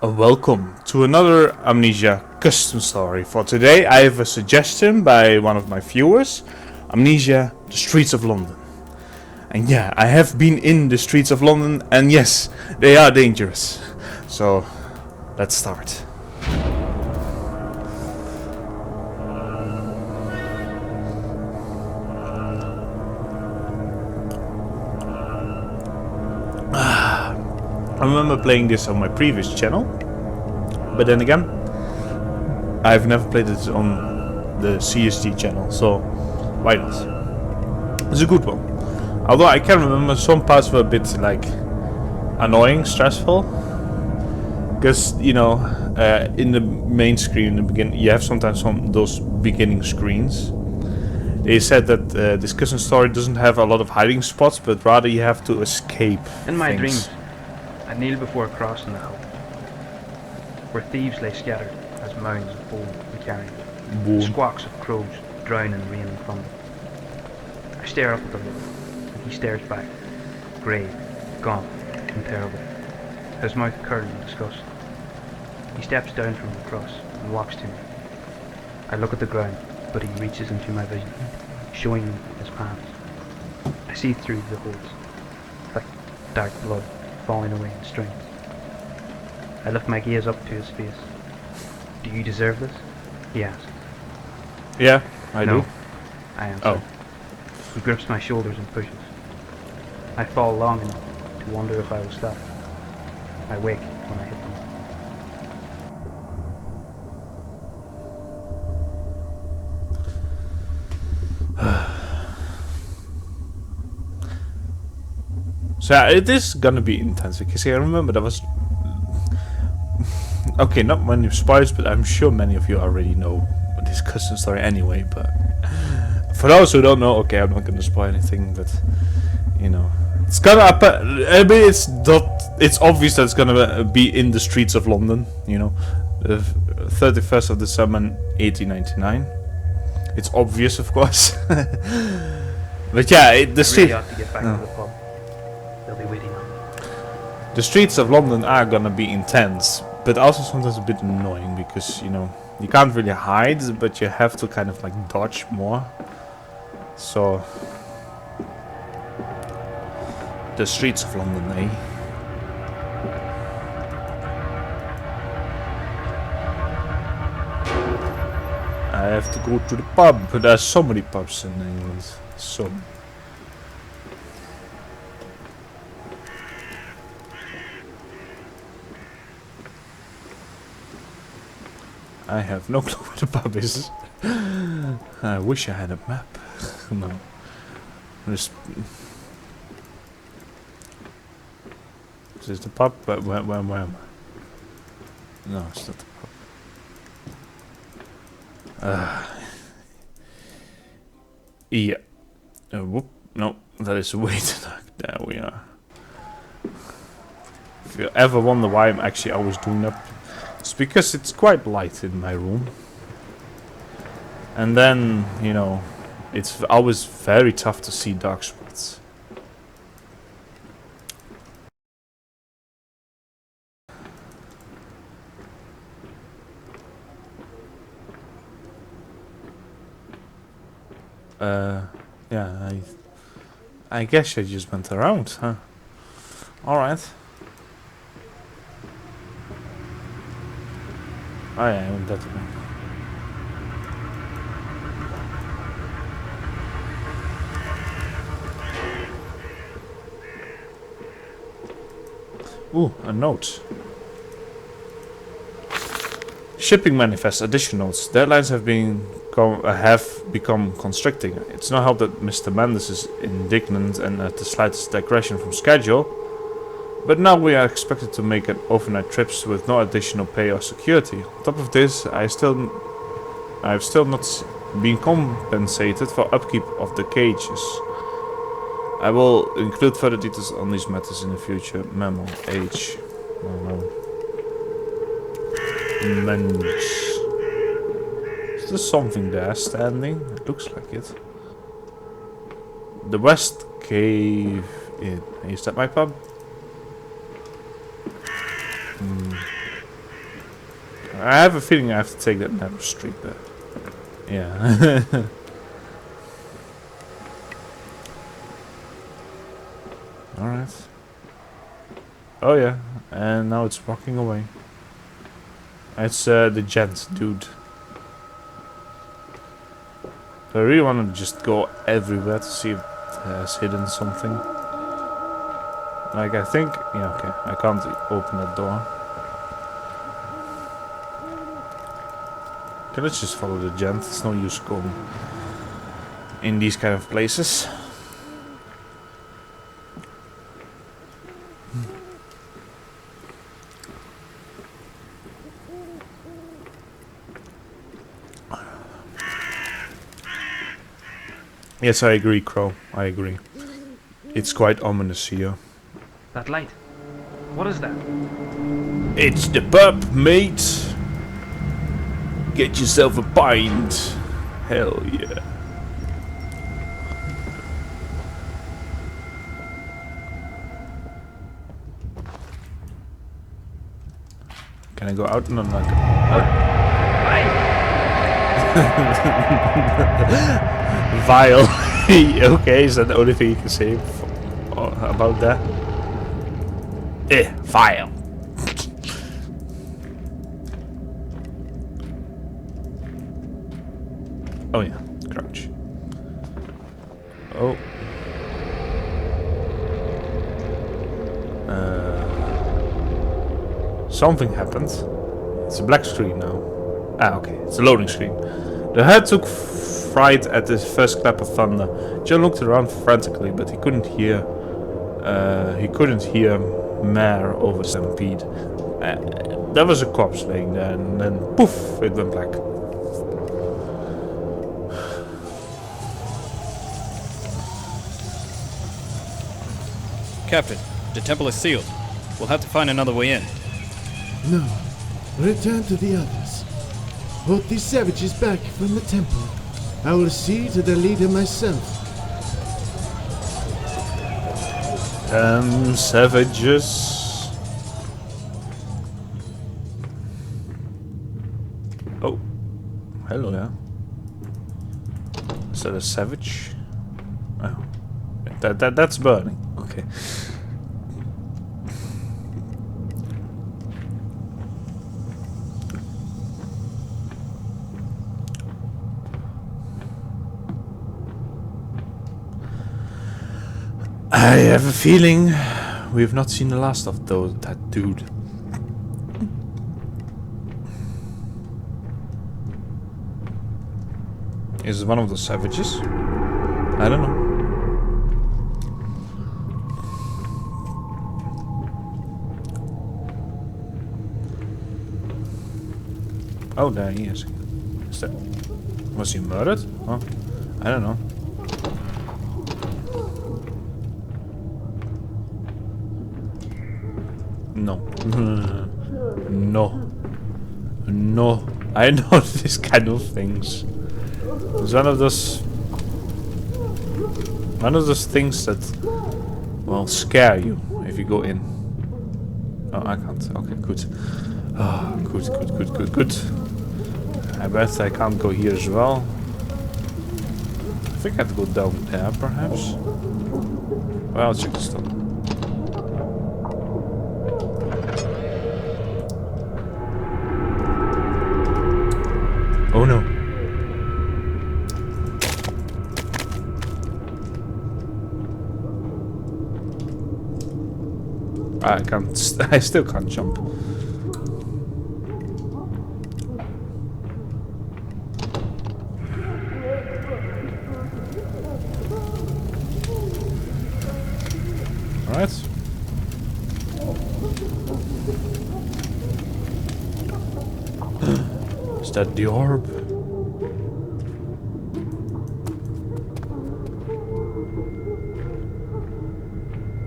Welcome to another Amnesia custom story. For today I have a suggestion by one of my viewers. Amnesia, the streets of London. And yeah, I have been in the streets of London, and yes, they are dangerous. So, let's start. I remember playing this on my previous channel, but then again, I've never played it on the CSG channel, so why not? It's a good one. Although I can remember some parts were a bit like annoying, stressful, because you know, in the main screen in the beginning, you have sometimes those beginning screens. They said that this custom story doesn't have a lot of hiding spots, but rather you have to escape. In my things. dreams, I kneel before a cross in the hill, where thieves lay scattered as mounds of bone and carrion. Boom. Squawks of crows drown in rain and thunder. I stare up at the Lord, and he stares back, grave, gaunt, and terrible, his mouth curled in disgust. He steps down from the cross and walks to me. I look at the ground, but he reaches into my vision, showing me his palms. I see through the holes, thick, dark blood falling away in strings. I lift my gaze up to his face. "Do you deserve this?" he asks. Yeah, I "No," do. I answer. Oh. He grips my shoulders and pushes. I fall long enough to wonder if I will stop. I wake when I hit them. So yeah, it is gonna be intense because I remember there was okay, not many spoilers, but I'm sure many of you already know this custom story anyway. But for those who don't know, okay, I'm not gonna spoil anything, but you know, it's gonna. I mean, it's not. It's obvious that it's gonna be in the streets of London. You know, the 31st of December, 1899. It's obvious, of course. But yeah, the I street. really ought to get back to the pub. They'll be waiting on me. The streets of London are gonna be intense, but also sometimes a bit annoying because, you know, you can't really hide, but you have to kind of like dodge more. So, the streets of London, eh? I have to go to the pub, but there's so many pubs in England. So. I have no clue where the pub is. I wish I had a map. No. Is this the pub? Where am I? No, it's not the pub. Yeah. Whoop. No, that is way too dark. There we are. If you ever wonder why I'm actually always doing that, it's because it's quite light in my room. And then, you know, it's always very tough to see dark spots. Yeah, I guess I just went around, huh? Alright. Oh yeah, I went that way. Ooh, a note. Shipping manifest additionals. Deadlines have become constricting. It's no help that Mr. Mendes is indignant and at the slightest digression from schedule. But now we are expected to make overnight trips with no additional pay or security. On top of this, I have still not been compensated for upkeep of the cages. I will include further details on these matters in the future. Memo H. Oh no. Men's. Is there something there standing? It looks like it. The West Cave Inn. Is that my pub? I have a feeling I have to take that narrow street there. Yeah. Alright. Oh yeah, and now it's walking away. It's the gent dude. So I really want to just go everywhere to see if it has hidden something. Like I think, yeah, okay, I can't open that door. Okay, let's just follow the gent. It's no use going in these kind of places. Yes, I agree, Crow. I agree. It's quite ominous here. That light. What is that? It's the pub, mate. Get yourself a pint. Hell yeah. Can I go out? No, not out. Vile. Okay, is that the only thing you can say about that? Vile. Oh yeah, crouch. Oh. Something happened. It's a black screen now. Ah, okay, it's a loading screen. The herd took fright at the first clap of thunder. John looked around frantically, but he couldn't hear. Mare over stampede. There was a corpse laying there, and then poof, it went black. Captain, the temple is sealed. We'll have to find another way in. No. Return to the others. Hold these savages back from the temple. I will see to the leader myself. Savages. Oh. Hello there. Is that a savage? Oh. That's burning. Okay. I have a feeling we have not seen the last of that dude. Is it one of the savages? I don't know. Oh, there he is. Was he murdered? Huh? I don't know. No. No. No. I know this kind of things. It's one of those things that will scare you if you go in. Oh, I can't. Okay, good. Oh, good. I bet I can't go here as well. I think I have to go down there, perhaps. Well, I'll check this stuff. Oh no. I can't. I still can't jump. Alright. Is that the orb?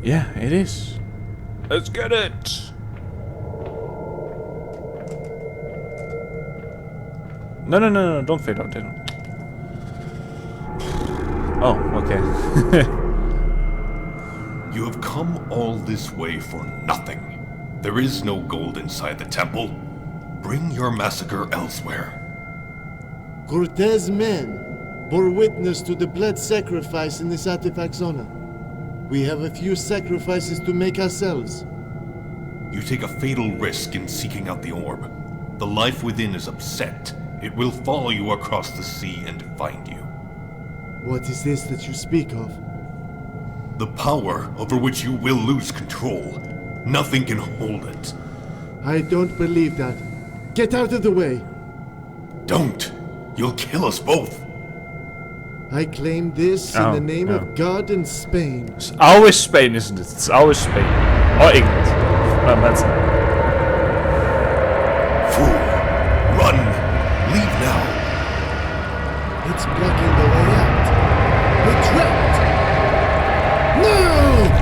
Yeah, it is. Let's get it! No, don't fade out, don't. Oh, okay. You have come all this way for nothing. There is no gold inside the temple. bring your massacre elsewhere. Cortez' men bore witness to the blood sacrifice in this artifact zona. We have a few sacrifices to make ourselves. You take a fatal risk in seeking out the orb. The life within is upset. It will follow you across the sea and find you. What is this that you speak of? The power over which you will lose control. Nothing can hold it. I don't believe that. Get out of the way! Don't! You'll kill us both! I claim this in the name of God and Spain. It's always Spain, isn't it? It's always Spain. Or England. Well, that's it. Fool! Run! Leave now! It's blocking the way out. We're trapped! No!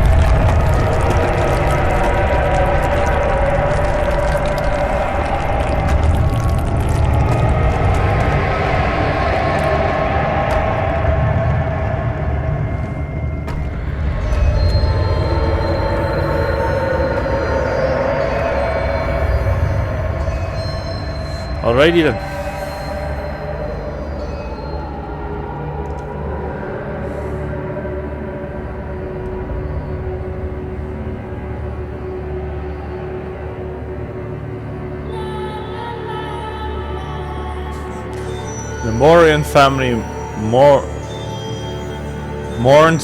Alrighty then. The Morian family mourned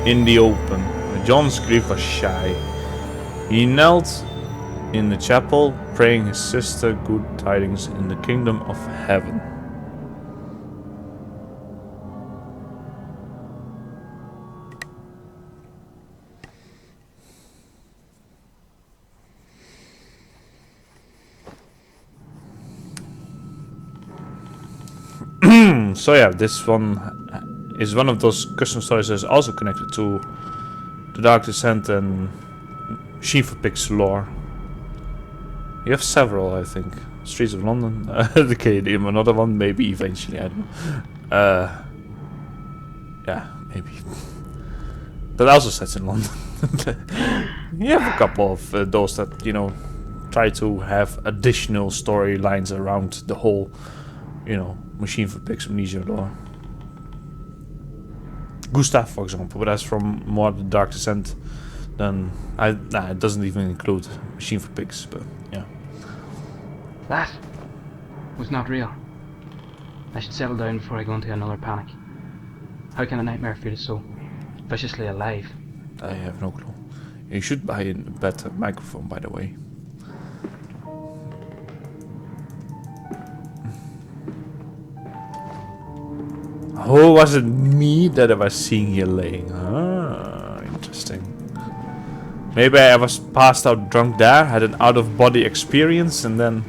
in the open. John's grief was shy. He knelt in the chapel, praying his sister good tidings in the kingdom of heaven. So yeah, this one is one of those custom stories that is also connected to the Dark Descent and Machine for Pigs lore. You have several, I think. Streets of London. Okay, another one, maybe eventually. I don't know. Yeah, maybe. That also sets in London. You have a couple of those that, you know, try to have additional storylines around the whole, you know, Machine for Pigs Amnesia lore. Gustav, for example, but that's from more the Dark Descent than it doesn't even include Machine for Pigs, but yeah. That was not real. I should settle down before I go into another panic. How can a nightmare feel so viciously alive? I have no clue. You should buy a better microphone, by the way. Oh, was it me that I was seeing here laying? Ah, interesting. Maybe I was passed out drunk there, had an out-of-body experience, and then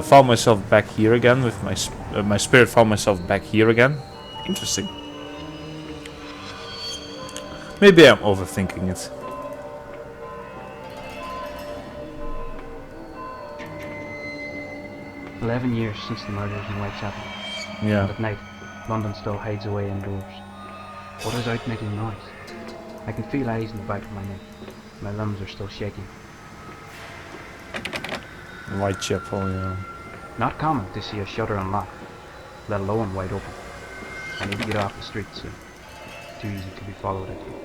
found myself back here again with my spirit found myself back here again. Interesting. Maybe I'm overthinking it. "11 years since the murders in Whitechapel. Yeah. And at night, London still hides away indoors. What is out making noise? I can feel eyes in the back of my neck. My limbs are still shaking. Whitechapel, yeah. Not common to see a shutter unlocked, let alone wide open. I need to get off the street soon. Too easy to be followed, I think.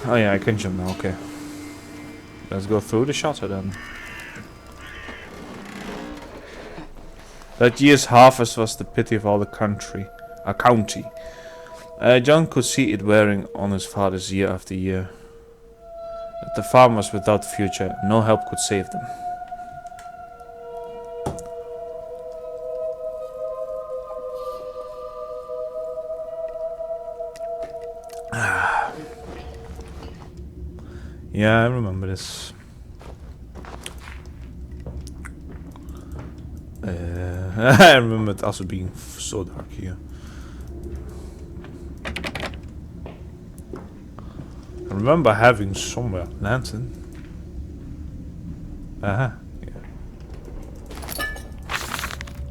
Oh yeah, I can jump now, okay. Let's go through the shutter then. That year's harvest was the pity of all the county. John could see it wearing on his fathers year after year. That the farm was without future, no help could save them. Yeah, I remember this. I remember it also being so dark here. I remember having somewhere lantern. Yeah.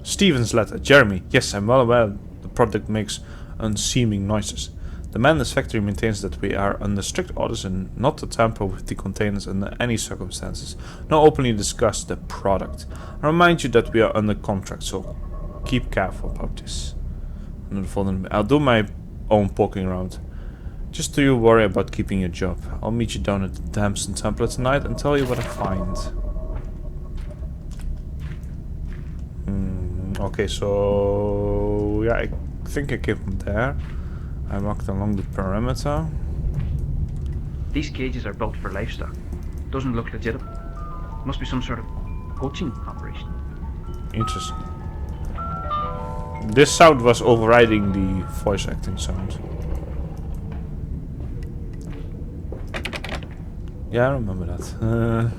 Stephen's letter. Jeremy, yes, I'm well aware the product makes unseeming noises. The man in this factory maintains that we are under strict orders and not to tamper with the containers under any circumstances, nor openly discuss the product. I remind you that we are under contract, so keep careful about this. I'll do my own poking around. Just do you worry about keeping your job. I'll meet you down at the Damson Temple tonight and tell you what I find. Okay, so yeah, I think I came from there. I walked along the perimeter. These cages are built for livestock. Doesn't look legitimate. Must be some sort of poaching operation. Interesting. This sound was overriding the voice acting sound. Yeah, I remember that.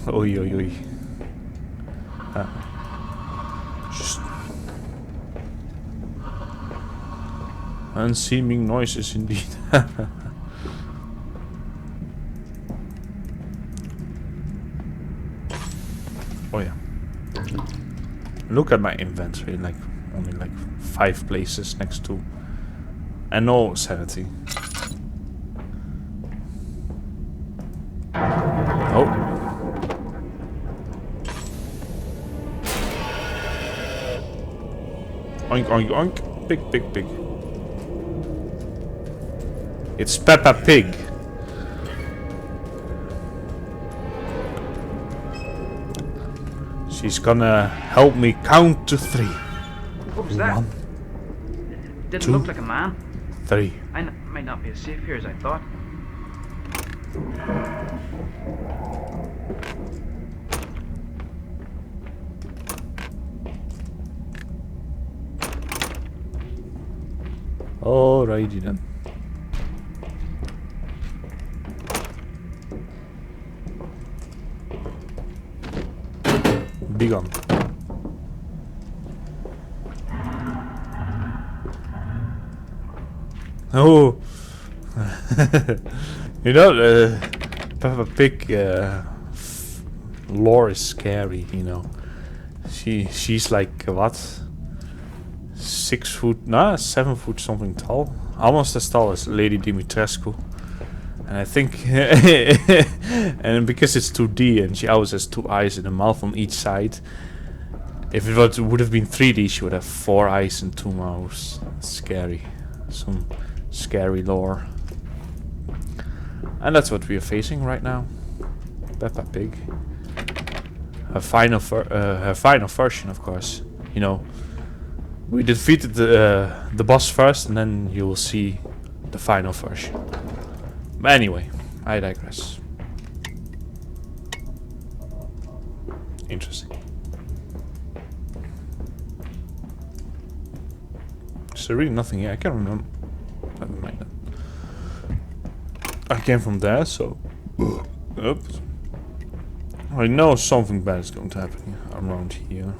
Oi, oi, oi. Just unseeming noises indeed. Oh yeah. Look at my inventory, like only like 5 places next to, and no sanity. Oh. Oink, oink, oink. Pig, pig, pig. It's Peppa Pig. She's gonna help me count to 3. What was that? 1, Didn't 2, look like a man. 3. I might not be as safe here as I thought. Alrighty then. Be gone. Oh, you know, Peppa Pig lore is scary. You know, she's like what? 6 foot, nah, 7 foot something tall, almost as tall as Lady Dimitrescu. And I think, and because it's 2D and she always has 2 eyes and a mouth on each side, if it would have been 3D, she would have 4 eyes and 2 mouths. Scary, some scary lore. And that's what we are facing right now. Peppa Pig. Her final version, of course. You know. We defeated the boss first, and then you will see the final version. But anyway, I digress. Interesting. Is there really nothing here? I can't remember. Never mind that. I came from there, so... Oops. I know something bad is going to happen around here.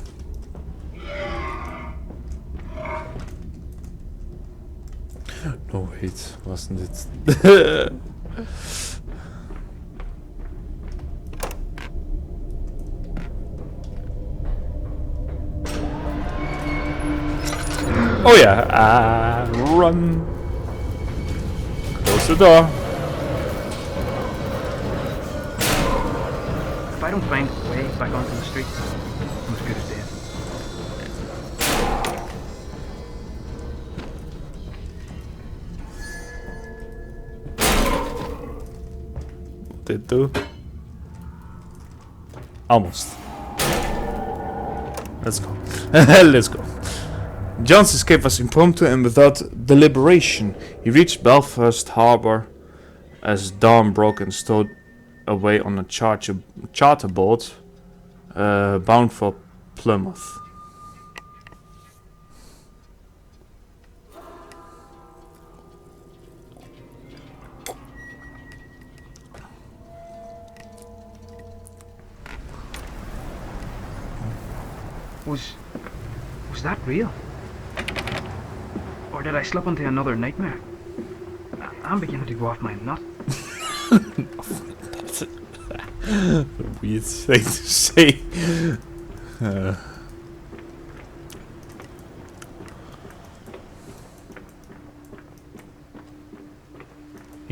No, wait, wasn't it? Oh yeah, run. Close the door. If I don't find a way back onto the street, I'm as good as dead. Did do. Almost. Let's go. Let's go. John's escape was impromptu and without deliberation. He reached Belfast Harbour as dawn broke and stowed away on a charter boat bound for Plymouth. Was that real? Or did I slip into another nightmare? I'm beginning to go off my nut. That's a weird thing to say.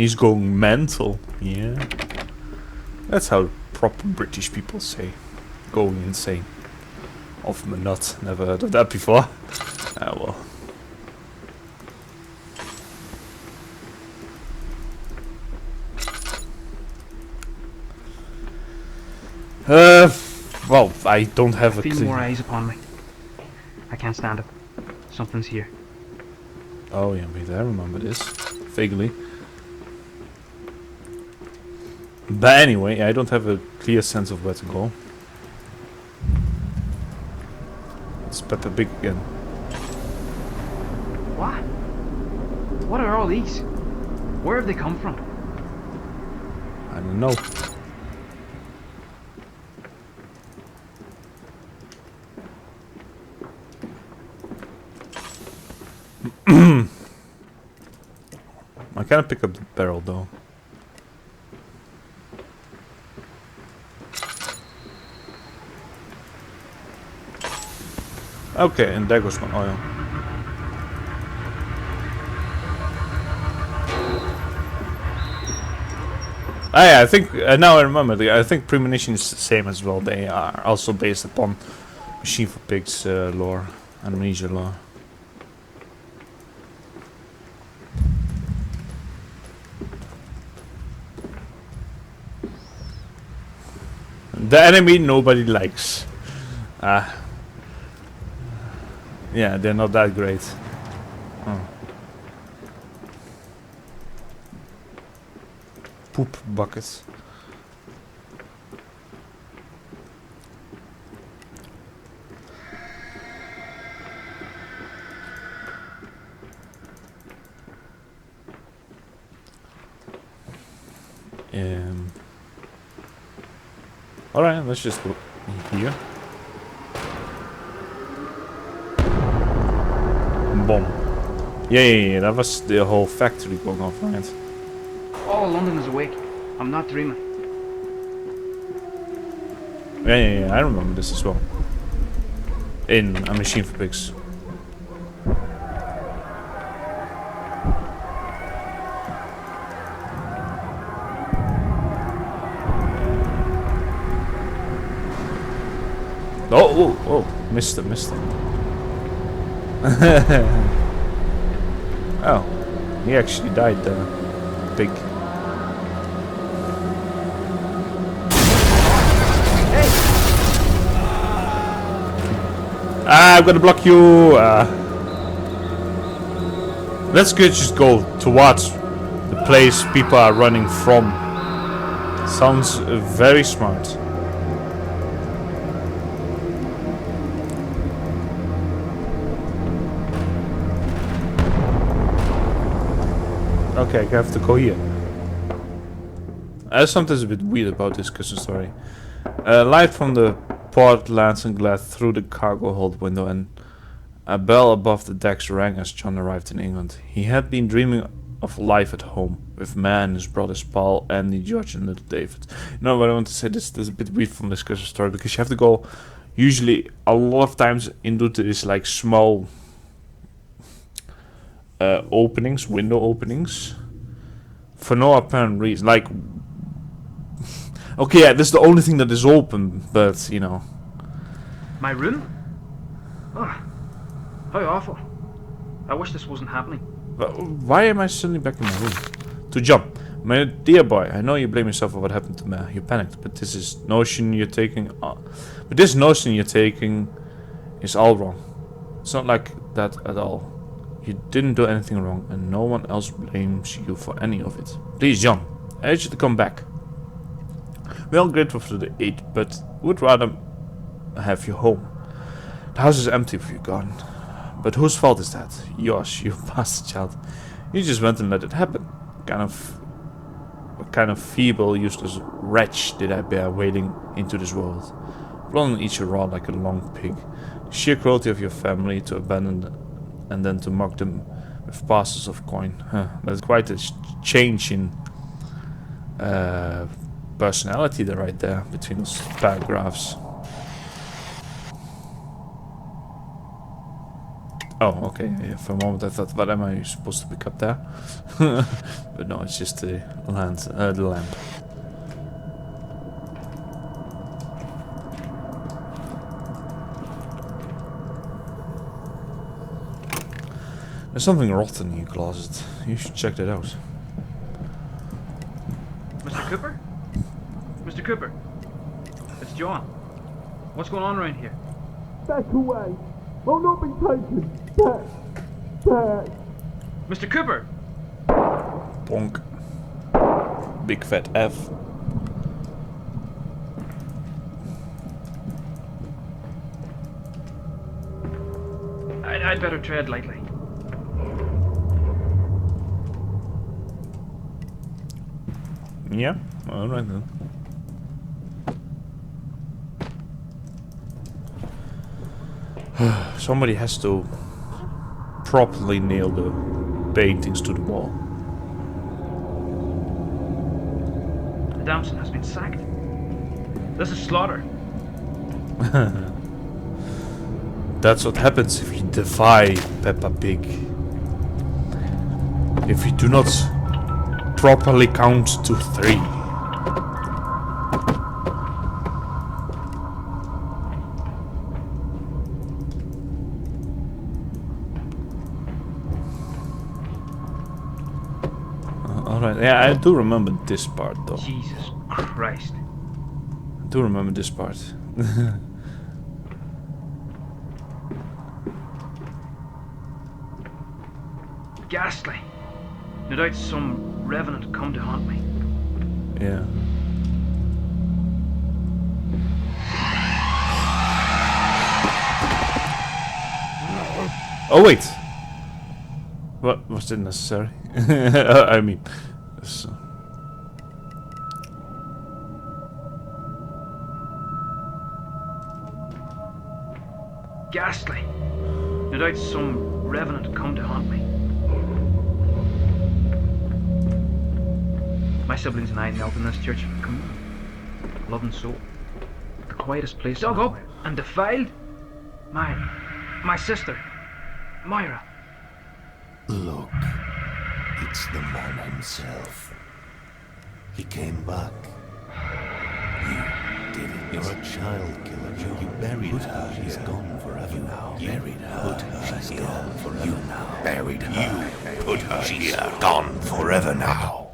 He's going mental. Yeah. That's how proper British people say. Going insane. Off my nut. Never heard of that before. Ah, well. Well, I don't have a Feel clue. more eyes upon me. I can't stand it. Something's here. Oh yeah, wait, I remember this. Vaguely. But anyway, I don't have a clear sense of where to go. It's Peppa Pig again. What? What are all these? Where have they come from? I don't know. I can't pick up the barrel though. Okay, and there goes my oil. Ah, yeah, I think now I remember. I think premonition is the same as well. They are also based upon Machine for Pigs lore, Amnesia lore. The enemy nobody likes. Yeah, they're not that great. Oh. Poop buckets. Alright, let's just go here. Bomb. Yeah, that was the whole factory going off, right? Oh, London is awake. I'm not dreaming. Yeah, I remember this as well. In A Machine for Pigs. Oh, missed him. Oh, he actually died, pig. Hey! I'm gonna block you! Let's just go towards the place people are running from. Sounds very smart. Okay, I have to go here. Something's a bit weird about this Christmas story. Light from the port lands and glad through the cargo hold window, and a bell above the decks rang as John arrived in England. He had been dreaming of life at home, with Man, his brothers Paul, Andy, George and little David. You know what I want to say? This is a bit weird from this Christmas story, because you have to go, usually, a lot of times into this like small openings, window openings, for no apparent reason. Like, okay, yeah, this is the only thing that is open, but you know. My room? Oh, how awful. I wish this wasn't happening. Why am I suddenly back in my room? To John, my dear boy, I know you blame yourself for what happened to me. You panicked, but this notion you're taking is all wrong. It's not like that at all. You didn't do anything wrong, and no one else blames you for any of it. Please, John, I urge you to come back. We're all grateful for the aid, but would rather have you home. The house is empty with you gone. But whose fault is that? Yours, you bastard child. You just went and let it happen. What kind of feeble, useless wretch did I bear wading into this world? Blown and eat you raw like a long pig. The sheer cruelty of your family to abandon them and then to mock them with parcels of coin. That's quite a change in personality there, right there, between those paragraphs. Oh, okay. Yeah, for a moment I thought, what am I supposed to pick up there? But no, it's just the the lamp. There's something rotten in your closet. You should check that out. Mr. Cooper? Mr. Cooper? It's John. What's going on around here? Back away! I'll not be taken! Back! Back! Mr. Cooper! Bonk. Big fat F. I'd better tread lightly. Yeah, alright then. Somebody has to properly nail the paintings to the wall. Adamson has been sacked. This is slaughter. That's what happens if you defy Peppa Pig. If you do not properly count to 3. Alright, yeah, I do remember this part though. Jesus Christ. I do remember this part. Ghastly. No doubt some revenant come to haunt me. Yeah. Oh wait. What was it necessary? I mean, so. Ghastly. No doubt some revenant come to haunt me. My siblings and I knelt in this church for communion. Love and soul. The quietest place. Dug up and defiled my sister, Myra. Look, it's the man himself. He came back. You did it. You're a child killer. You buried her. She's gone forever now. You buried her. Put her. She's gone forever now. Buried her. You put her. She's gone forever now.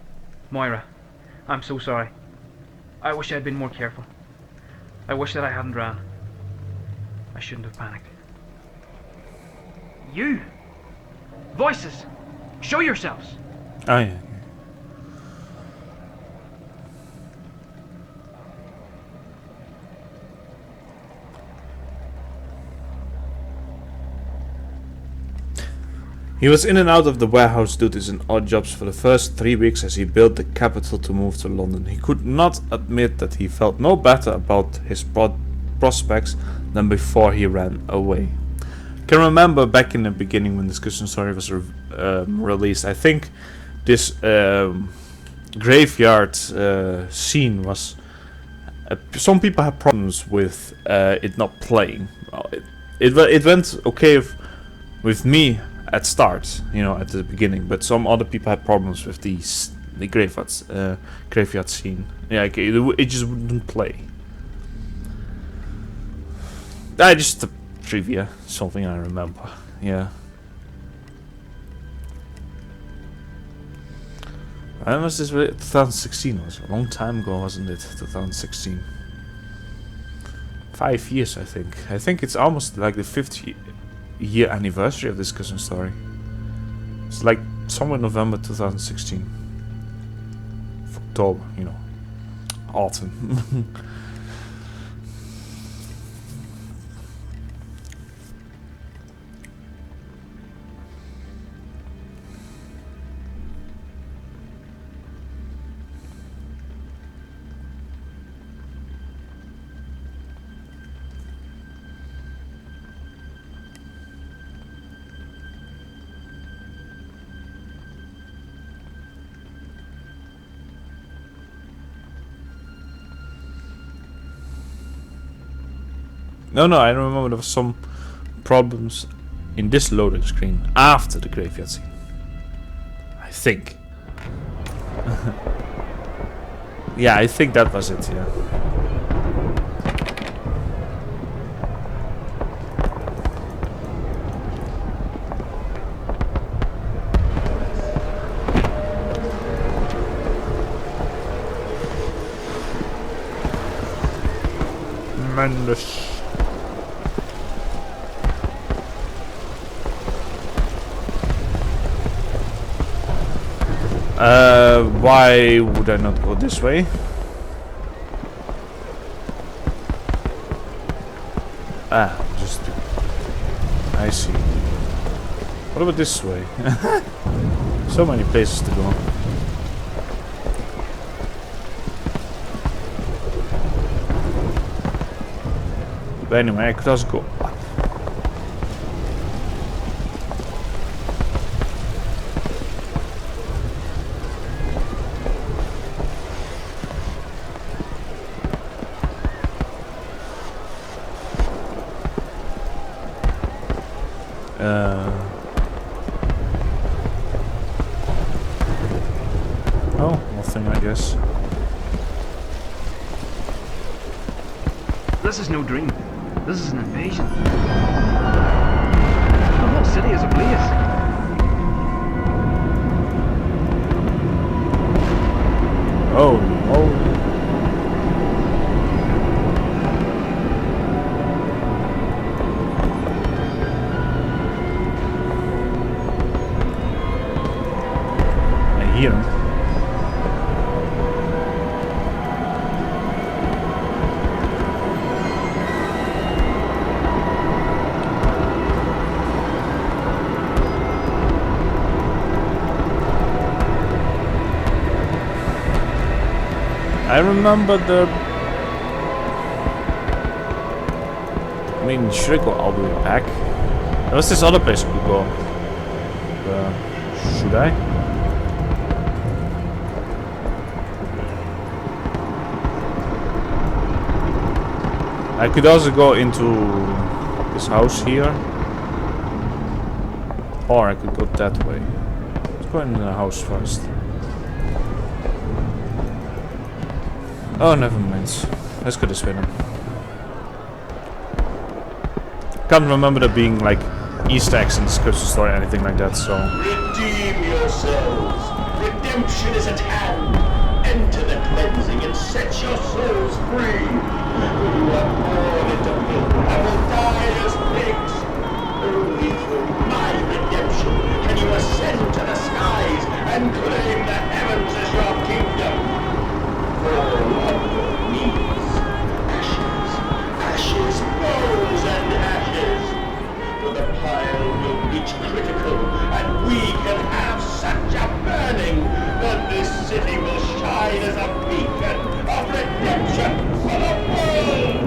Moira, I'm so sorry. I wish I'd been more careful. I wish that I hadn't ran. I shouldn't have panicked. You! Voices! Show yourselves! Oh yeah. He was in and out of the warehouse duties and odd jobs for the first 3 weeks as he built the capital to move to London. He could not admit that he felt no better about his prospects than before he ran away. I can remember back in the beginning when this Christian story was released, I think this graveyard scene was... some people had problems with it not playing. Well, it went okay with me at start, you know, at the beginning, but some other people had problems with the graveyard scene. Yeah, it just wouldn't play. Just a trivia, something I remember. Yeah. When was this? 2016 was a long time ago, wasn't it? 2016. 5 years, I think. I think it's almost like the 5th year anniversary of this Christmas story. It's like somewhere November 2016. October, you know. Autumn. No, I remember there was some problems in this loading screen after the graveyard scene. I think. Yeah, I think that was it, yeah. Tremendous. Why would I not go this way? Ah, just... I see. What about this way? So many places to go. But anyway, I could also go up. Oh, nothing, I guess. This is no dream. This is an invasion. The whole city is ablaze. Oh, oh. I hear him. I remember the... I mean, should I go all the way back? There was this other place we could go. Should I? I could also go into this house here. Or I could go that way. Let's go into the house first. Oh, never mind. Let's go this way then. Can't remember there being like Easter eggs in the Scripture story or anything like that, so... Redeem yourselves! Redemption is at hand! Enter the cleansing and set your souls free! You are born into filth and will die as pigs! Only through my redemption can you ascend to the skies and claim the heavens as your kingdom! Fall on your knees! Ashes! Ashes! Bones and ashes! For the pile will reach critical, and we can have such a burning that this city will shine as a beacon of redemption for the world!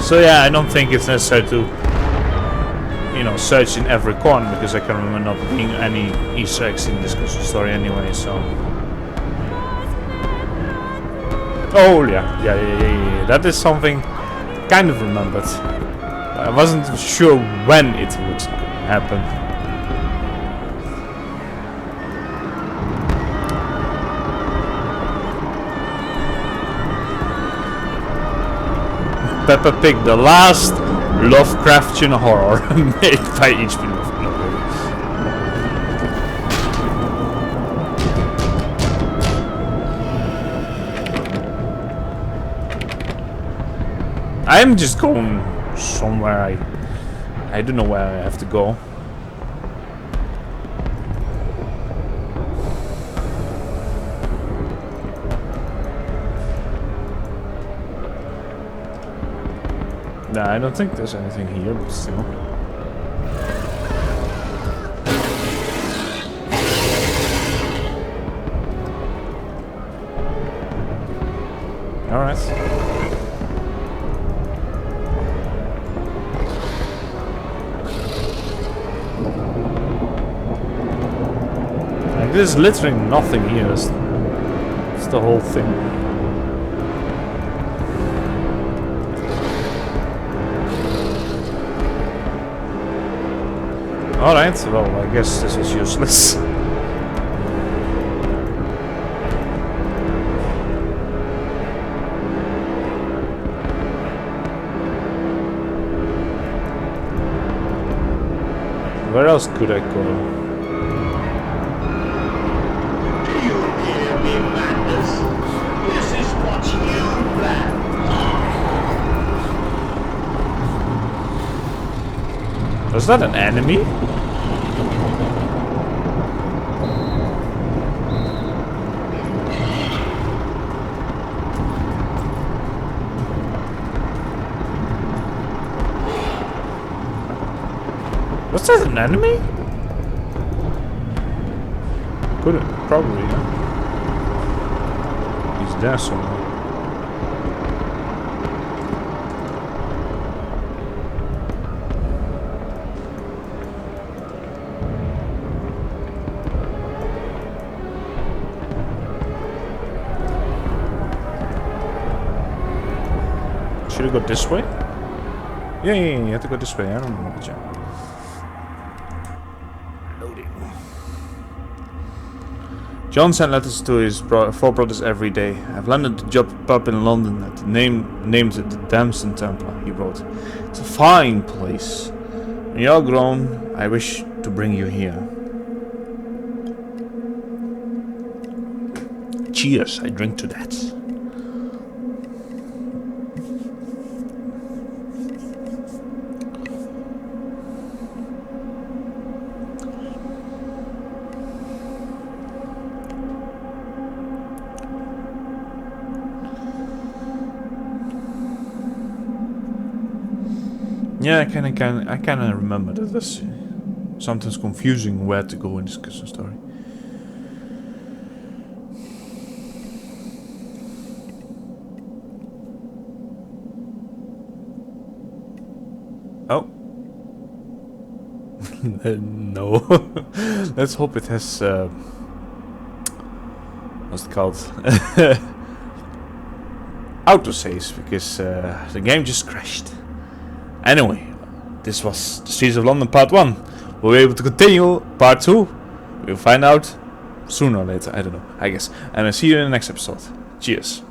So yeah, I don't think it's necessary to, you know, search in every corner, because I can remember not being any Easter eggs in this story anyway, so... Oh yeah, that is something kind of remembered. I wasn't sure when it would happen. Peppa Pig, the last Lovecraftian horror made by H.P. Lovecraft. I'm just going somewhere. I don't know where I have to go. Nah, I don't think there's anything here, but still. Alright. Like, there's literally nothing here. It's the whole thing. Alright, well, I guess this was useless. Where else could I go? Do you hear me, madness? This is what you planned. Was that an enemy? Was that an enemy? Could it? Probably, yeah. He's there somewhere. Should I go this way? Yeah, you have to go this way. I don't remember the jump. John sent letters to his four brothers every day. I've landed the job pub in London at the named it the Damson Templar, he wrote. It's a fine place. When you're grown, I wish to bring you here. Cheers, I drink to that. Yeah, I kind of remember that. That's sometimes confusing where to go in this story. Oh. No. Let's hope it has what's it called? Autosaves, because the game just crashed. Anyway, this was The Streets of London Part 1. We'll be able to continue Part 2. We'll find out sooner or later, I don't know, I guess. And I'll see you in the next episode. Cheers.